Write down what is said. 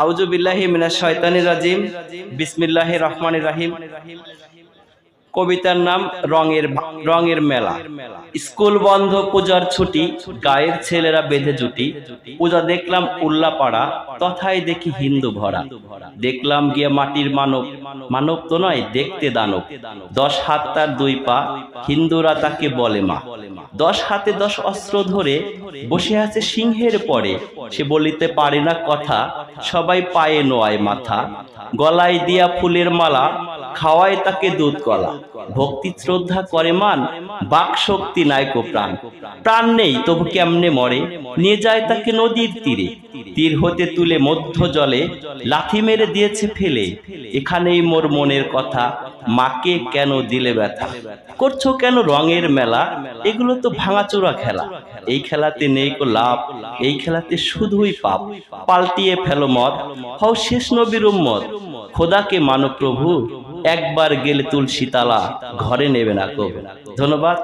আউযু বিল্লাহি মিনাশ শাইতানির রাজিম। বিসমিল্লাহির রহমানির রহিম। কবিতার নাম রঙের মেলা। স্কুল বন্ধ, পূজার ছুটি, গায়ের ছেলেরা বেঁধে জুটি। পূজা দেখলাম উল্লাপাড়া, তথায় দেখি হিন্দু ভরা। দেখলাম গিয়ে মাটির মানব, মানব তো নয় দেখতে দানব। 10 হাত তার 2 পা, হিন্দুরা তাকে বলে মা। 10 হাতে 10 অস্ত্র ধরে বসে আছে সিংহের পরে। সে বলিতে পারে না কথা, সবাই পায়ে নোয়ায় মাথা। গলায় দিয়া ফুলের মালা, খাওয়ায় তাকে দুধ কলা। ভক্তি শ্রদ্ধা করে মান, বাক শক্তি নাইকো প্রাণ। প্রাণ নেই তবু কেমনে মরে, নিয়ে যায় তাকে নদীর তীরে। তীর হতে তুলে মধ্য জলে, লাথি মেরে দিয়েছে ফেলে। এখানেই মোর মনের কথা, মাকে কেন দিলে ব্যথা। করছো কেন রঙের মেলা, এগুলো তো ভাঙাচোরা খেলা। এই খেলাতে নেই কো লাভ, এই খেলাতে শুধুই পাপ। পাল্টিয়ে ফেলো মত, হও শেষ নবীর উম্মত। খোদাকে মানো প্রভু, একবার গেলে তুলসী তালা, ঘরে নেবে না কবু। ধন্যবাদ।